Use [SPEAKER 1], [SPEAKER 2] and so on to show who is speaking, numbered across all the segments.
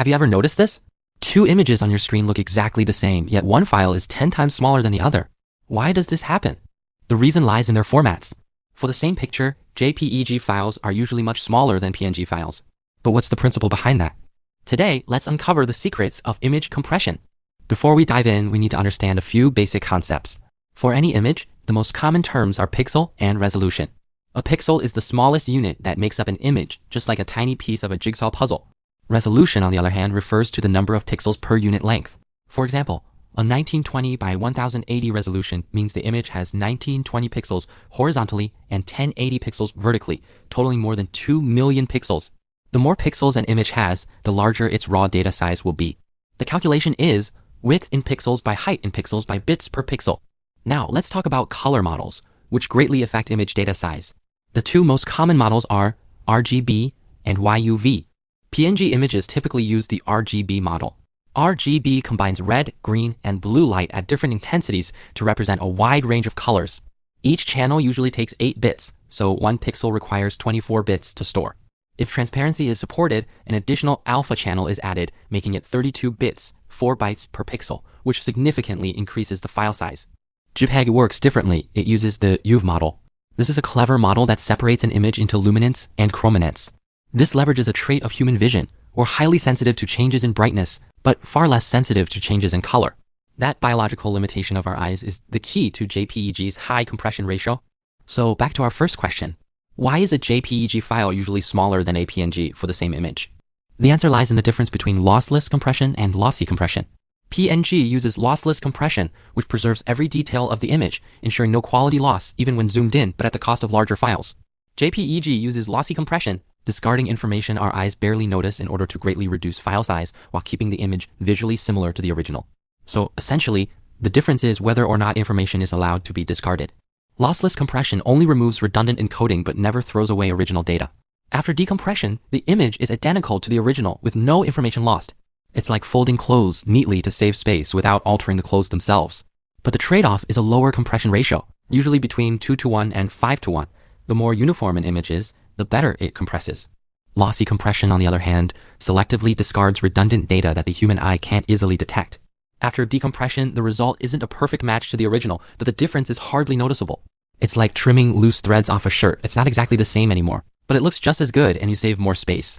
[SPEAKER 1] Have you ever noticed this? Two images on your screen look exactly the same, yet one file is 10 times smaller than the other. Why does this happen? The reason lies in their formats. For the same picture, JPEG files are usually much smaller than PNG files. But what's the principle behind that? Today, let's uncover the secrets of image compression. Before we dive in, we need to understand a few basic concepts. For any image, the most common terms are pixel and resolution. A pixel is the smallest unit that makes up an image, just like a tiny piece of a jigsaw puzzle. Resolution, on the other hand, refers to the number of pixels per unit length. For example, a 1920 by 1080 resolution means the image has 1920 pixels horizontally and 1080 pixels vertically, totaling more than 2 million pixels. The more pixels an image has, the larger its raw data size will be. The calculation is width in pixels by height in pixels by bits per pixel. Now, let's talk about color models, which greatly affect image data size. The two most common models are RGB and YUV. PNG images typically use the RGB model. RGB combines red, green, and blue light at different intensities to represent a wide range of colors. Each channel usually takes 8 bits, so one pixel requires 24 bits to store. If transparency is supported, an additional alpha channel is added, making it 32 bits, 4 bytes per pixel, which significantly increases the file size. JPEG works differently. It uses the UV model. This is a clever model that separates an image into luminance and chrominance. This leverages a trait of human vision. We're highly sensitive to changes in brightness, but far less sensitive to changes in color. That biological limitation of our eyes is the key to JPEG's high compression ratio. So back to our first question. Why is a JPEG file usually smaller than a PNG for the same image? The answer lies in the difference between lossless compression and lossy compression. PNG uses lossless compression, which preserves every detail of the image, ensuring no quality loss even when zoomed in, but at the cost of larger files. JPEG uses lossy compression, discarding information our eyes barely notice in order to greatly reduce file size while keeping the image visually similar to the original. So essentially, the difference is whether or not information is allowed to be discarded. Lossless compression only removes redundant encoding but never throws away original data. After decompression, the image is identical to the original with no information lost. It's like folding clothes neatly to save space without altering the clothes themselves. But the trade-off is a lower compression ratio, usually between 2:1 and 5:1. The more uniform an image is, the better it compresses. Lossy compression, on the other hand, selectively discards redundant data that the human eye can't easily detect. After decompression, the result isn't a perfect match to the original, but the difference is hardly noticeable. It's like trimming loose threads off a shirt. It's not exactly the same anymore, but it looks just as good and you save more space.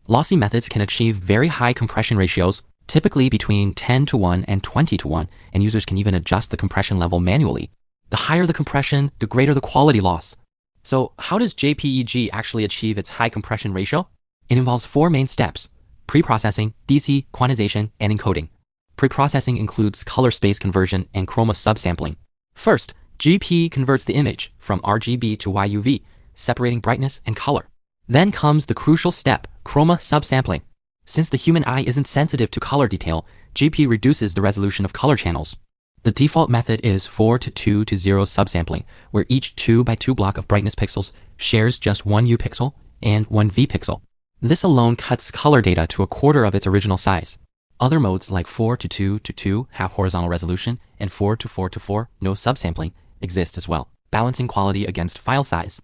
[SPEAKER 1] Lossy methods can achieve very high compression ratios, typically between 10:1 and 20:1, and users can even adjust the compression level manually. The higher the compression, the greater the quality loss. So how does JPEG actually achieve its high compression ratio? It involves 4 main steps: pre-processing, DC, quantization, and encoding. Pre-processing includes color space conversion and chroma subsampling. First, GP converts the image from RGB to YUV, separating brightness and color. Then comes the crucial step, chroma subsampling. Since the human eye isn't sensitive to color detail, GP reduces the resolution of color channels. The default method is 4:2:0 subsampling, where each 2x2 block of brightness pixels shares just 1 U pixel and 1 V pixel. This alone cuts color data to a quarter of its original size. Other modes like 4:2:2 have horizontal resolution and 4:4:4 no subsampling exist as well, balancing quality against file size.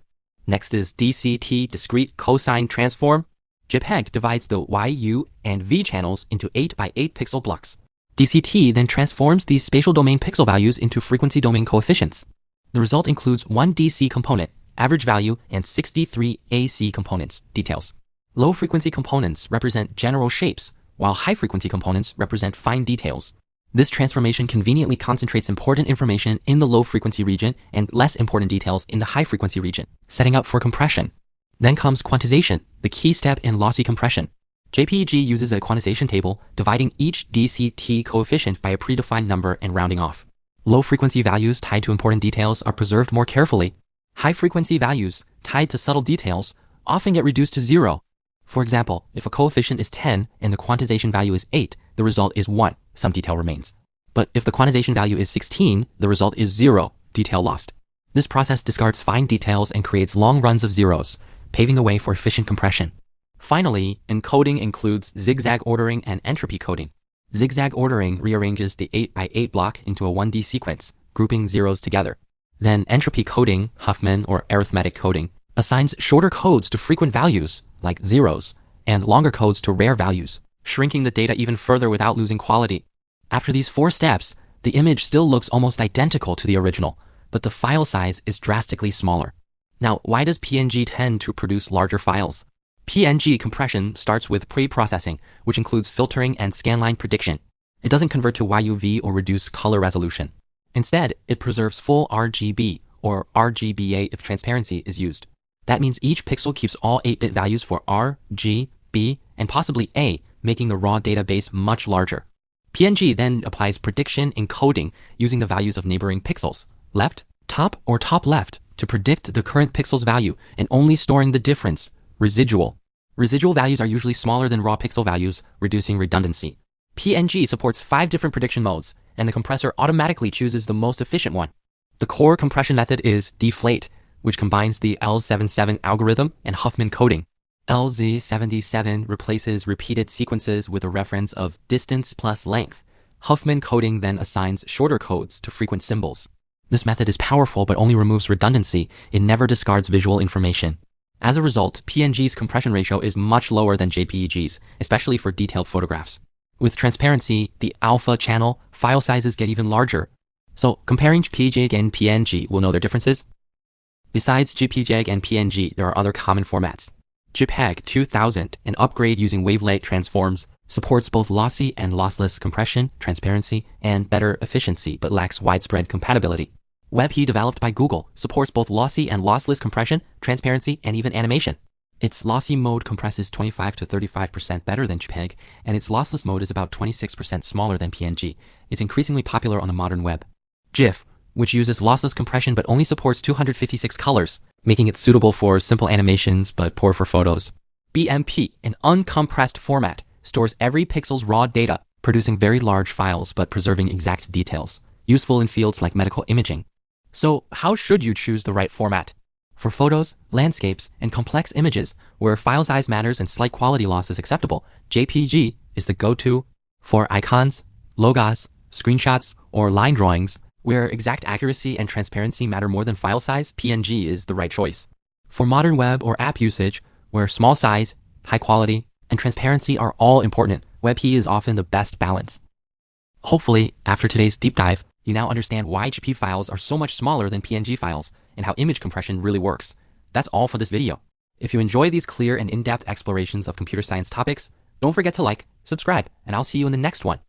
[SPEAKER 1] Next is DCT, discrete cosine transform. JPEG divides the Y, U, and V channels into 8x8 pixel blocks. DCT then transforms these spatial domain pixel values into frequency domain coefficients. The result includes 1 DC component, average value, and 63 AC components, details. Low frequency components represent general shapes, while high frequency components represent fine details. This transformation conveniently concentrates important information in the low frequency region and less important details in the high frequency region, setting up for compression. Then comes quantization, the key step in lossy compression. JPEG uses a quantization table, dividing each DCT coefficient by a predefined number and rounding off. Low frequency values tied to important details are preserved more carefully. High frequency values tied to subtle details often get reduced to 0. For example, if a coefficient is 10 and the quantization value is 8, the result is 1, some detail remains. But if the quantization value is 16, the result is 0, detail lost. This process discards fine details and creates long runs of zeros, paving the way for efficient compression. Finally, encoding includes zigzag ordering and entropy coding. Zigzag ordering rearranges the 8x8 block into a 1D sequence, grouping zeros together. Then entropy coding, Huffman or arithmetic coding, assigns shorter codes to frequent values, like zeros, and longer codes to rare values. shrinking the data even further without losing quality. After these 4 steps, the image still looks almost identical to the original, but the file size is drastically smaller. Now, why does PNG tend to produce larger files? PNG compression starts with pre-processing, which includes filtering and scanline prediction. It doesn't convert to YUV or reduce color resolution. Instead, it preserves full RGB, or RGBA if transparency is used. That means each pixel keeps all 8-bit values for R, G, B, and possibly A, making the raw database much larger. PNG then applies prediction encoding using the values of neighboring pixels, left, top, or top left, to predict the current pixel's value and only storing the difference, residual. Residual values are usually smaller than raw pixel values, reducing redundancy. PNG supports 5 different prediction modes, and the compressor automatically chooses the most efficient one. The core compression method is Deflate, which combines the L77 algorithm and Huffman coding. LZ77 replaces repeated sequences with a reference of distance plus length. Huffman coding then assigns shorter codes to frequent symbols. This method is powerful but only removes redundancy. It never discards visual information. As a result, PNG's compression ratio is much lower than JPEGs, especially for detailed photographs. With transparency, the alpha channel, file sizes get even larger. So comparing JPEG and PNG, we'll know their differences. Besides JPEG and PNG, there are other common formats. JPEG 2000, an upgrade using wavelet transforms, supports both lossy and lossless compression, transparency, and better efficiency, but lacks widespread compatibility. WebP, developed by Google, supports both lossy and lossless compression, transparency, and even animation. Its lossy mode compresses 25 to 35% better than JPEG, and its lossless mode is about 26% smaller than PNG. It's increasingly popular on the modern web. GIF, which uses lossless compression but only supports 256 colors, making it suitable for simple animations but poor for photos. BMP, an uncompressed format, stores every pixel's raw data, producing very large files but preserving exact details, useful in fields like medical imaging. So, how should you choose the right format? For photos, landscapes, and complex images, where file size matters and slight quality loss is acceptable, JPG is the go-to. For icons, logos, screenshots, or line drawings, where exact accuracy and transparency matter more than file size, PNG is the right choice. For modern web or app usage, where small size, high quality, and transparency are all important, WebP is often the best balance. Hopefully, after today's deep dive, you now understand why JPEG files are so much smaller than PNG files and how image compression really works. That's all for this video. If you enjoy these clear and in-depth explorations of computer science topics, don't forget to like, subscribe, and I'll see you in the next one.